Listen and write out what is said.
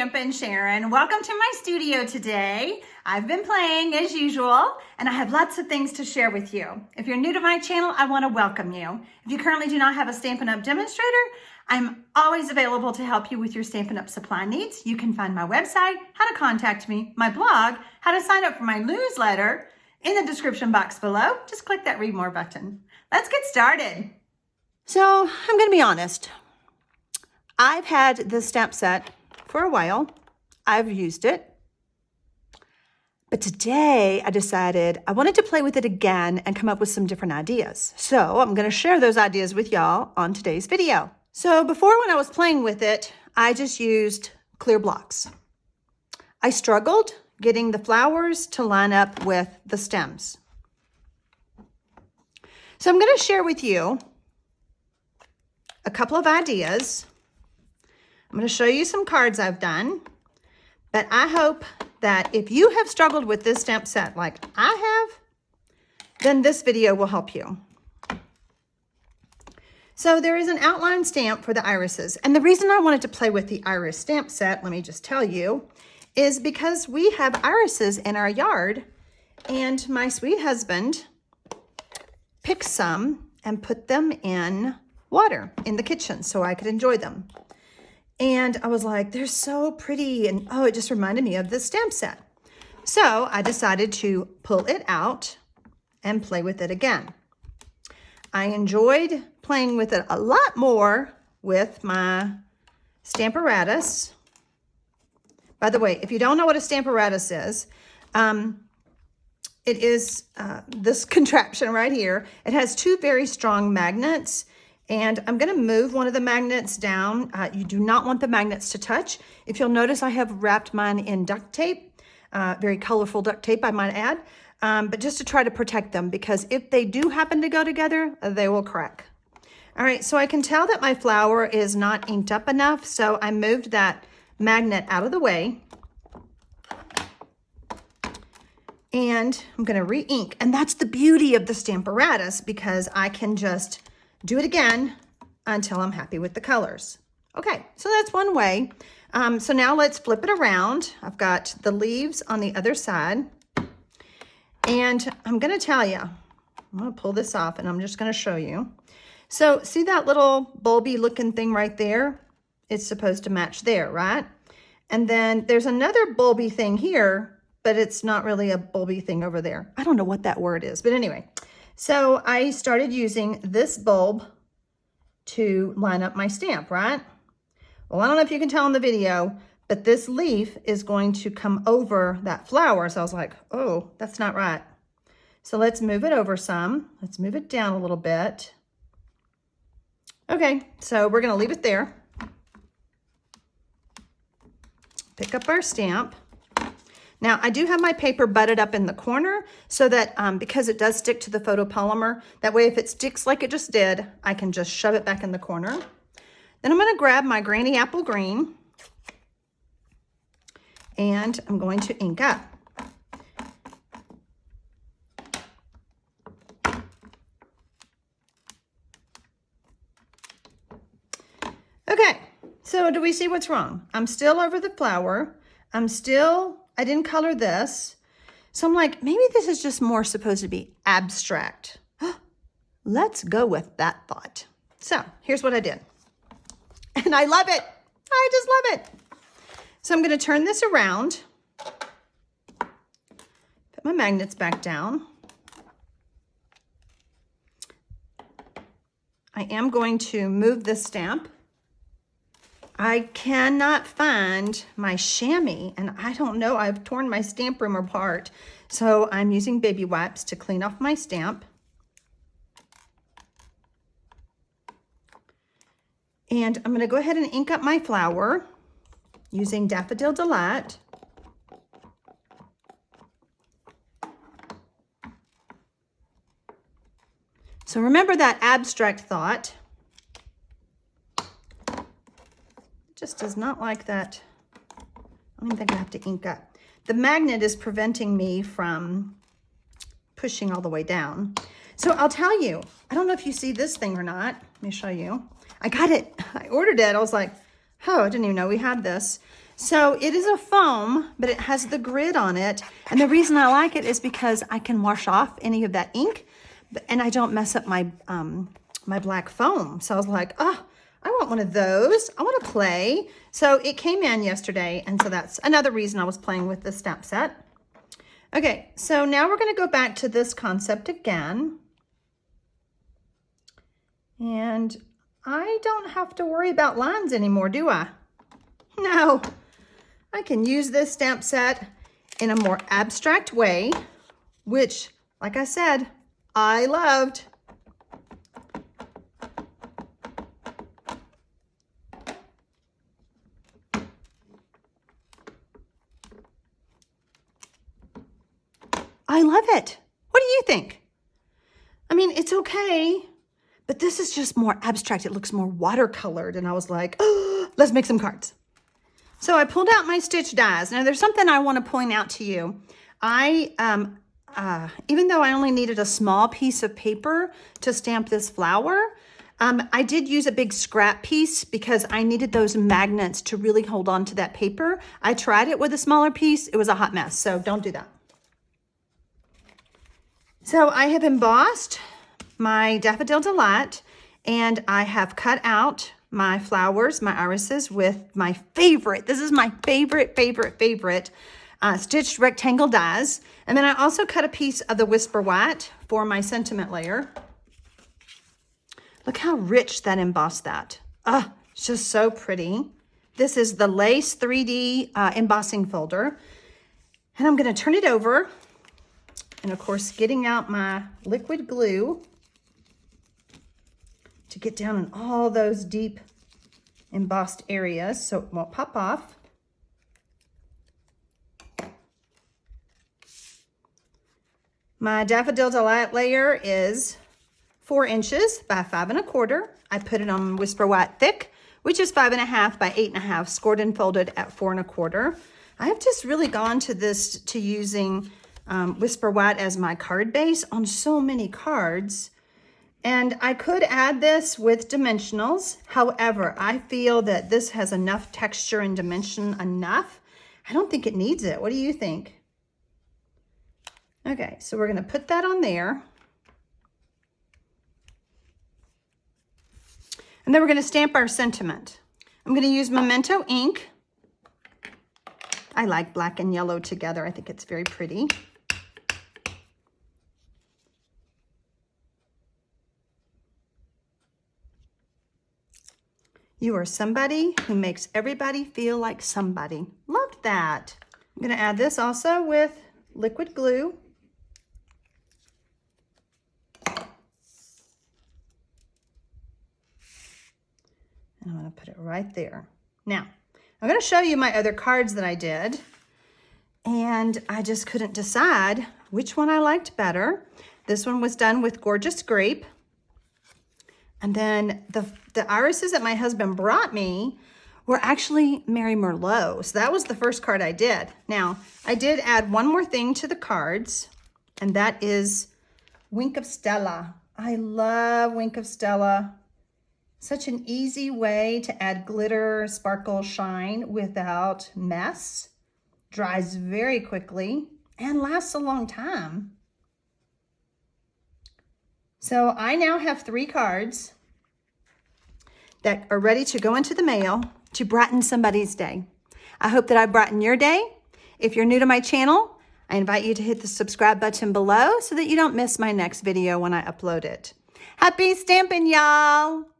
Stampin', Sharon. Welcome to my studio today. I've been playing as usual, and I have lots of things to share with you. If you're new to my channel, I want to welcome you. If you currently do not have a Stampin' Up demonstrator, I'm always available to help you with your Stampin' Up supply needs. You can find my website, how to contact me, my blog, how to sign up for my newsletter in the description box below. Just click that read more button. Let's get started. So I'm going to be honest. I've had this stamp set for a while. I've used it. But today I decided I wanted to play with it again and come up with some different ideas. So I'm going to share those ideas with y'all on today's video. So before, when I was playing with it, I just used clear blocks. I struggled getting the flowers to line up with the stems. So I'm going to share with you a couple of ideas. I'm going to show you some cards I've done, but I hope that if you have struggled with this stamp set like I have, then this video will help you. So there is an outline stamp for the irises, and the reason I wanted to play with the iris stamp set, let me just tell you, is because we have irises in our yard, and my sweet husband picked some and put them in water in the kitchen so I could enjoy them. And I was like, they're so pretty. And oh, it just reminded me of this stamp set. So I decided to pull it out and play with it again. I enjoyed playing with it a lot more with my Stamparatus. By the way, if you don't know what a Stamparatus is, it is this contraption right here. It has two very strong magnets. And I'm going to move one of the magnets down. You do not want the magnets to touch. If you'll notice, I have wrapped mine in duct tape, very colorful duct tape, I might add, but just to try to protect them, because if they do happen to go together, they will crack. All right, so I can tell that my flower is not inked up enough, so I moved that magnet out of the way. And I'm going to re-ink. And that's the beauty of the Stamparatus, because I can just do it again until I'm happy with the colors. Okay, so that's one way. So now let's flip it around. I've got the leaves on the other side. And I'm gonna tell you, I'm gonna pull this off and I'm just gonna show you. So see that little bulby looking thing right there? It's supposed to match there, right? And then there's another bulby thing here, but it's not really a bulby thing over there. I don't know what that word is, but anyway. So I started using this bulb to line up my stamp, right? Well, I don't know if you can tell in the video, but this leaf is going to come over that flower. So I was like, oh, that's not right. So let's move it over some. Let's move it down a little bit. Okay, so we're gonna leave it there. Pick up our stamp. Now, I do have my paper butted up in the corner so that because it does stick to the photopolymer, that way if it sticks like it just did, I can just shove it back in the corner. Then I'm going to grab my Granny Apple Green and I'm going to ink up. Okay, so do we see what's wrong? I'm still over the flower. I didn't color this. So I'm like, maybe this is just more supposed to be abstract. Let's go with that thought. So here's what I did. And I love it. I just love it. So I'm going to turn this around. Put my magnets back down. I am going to move this stamp. I cannot find my chamois, and I don't know, I've torn my stamp room apart. So I'm using baby wipes to clean off my stamp. And I'm gonna go ahead and ink up my flower using Daffodil Delight. So remember that abstract thought. Just does not like that. I don't even think I have to ink up. The magnet is preventing me from pushing all the way down. So I'll tell you, I don't know if you see this thing or not. Let me show you. I got it. I ordered it. I was like, oh, I didn't even know we had this. So it is a foam, but it has the grid on it. And the reason I like it is because I can wash off any of that ink and I don't mess up my, my black foam. So I was like, oh, I want one of those. I want to play. So it came in yesterday. And so that's another reason I was playing with this stamp set. Okay, so now we're going to go back to this concept again. And I don't have to worry about lines anymore, do I? No. I can use this stamp set in a more abstract way, which, like I said, I loved. I love it. What do you think? I mean, it's okay, but this is just more abstract. It looks more watercolored. And I was like, oh, let's make some cards. So I pulled out my stitch dies. Now there's something I want to point out to you. Even though I only needed a small piece of paper to stamp this flower, I did use a big scrap piece because I needed those magnets to really hold on to that paper. I tried it with a smaller piece. It was a hot mess, so don't do that. So I have embossed my Daffodil Delight, and I have cut out my flowers, my irises, with my favorite, this is my favorite stitched rectangle dies. And then I also cut a piece of the Whisper White for my sentiment layer. Look how rich that embossed that. Oh, it's just so pretty. This is the Lace 3D embossing folder. And I'm going to turn it over. And of course, getting out my liquid glue to get down in all those deep embossed areas so it won't pop off. My Daffodil Delight layer is 4 inches by 5 1/4. I put it on Whisper White thick, which is 5 1/2 by 8 1/2, scored and folded at 4 1/4. I have just really gone to using Whisper White as my card base on so many cards. And I could add this with dimensionals. However, I feel that this has enough texture and dimension enough. I don't think it needs it. What do you think? Okay, so we're going to put that on there. And then we're going to stamp our sentiment. I'm going to use Memento ink. I like black and yellow together. I think it's very pretty. You are somebody who makes everybody feel like somebody. Love that. I'm going to add this also with liquid glue. And I'm going to put it right there. Now, I'm going to show you my other cards that I did. And I just couldn't decide which one I liked better. This one was done with Gorgeous Grape. And then the irises that my husband brought me were actually Merry Merlot. So that was the first card I did. Now, I did add one more thing to the cards, and that is Wink of Stella. I love Wink of Stella. Such an easy way to add glitter, sparkle, shine without mess. Dries very quickly and lasts a long time. So I now have 3 cards that are ready to go into the mail to brighten somebody's day. I hope that I brighten your day. If you're new to my channel, I invite you to hit the subscribe button below so that you don't miss my next video when I upload it. Happy stamping, y'all!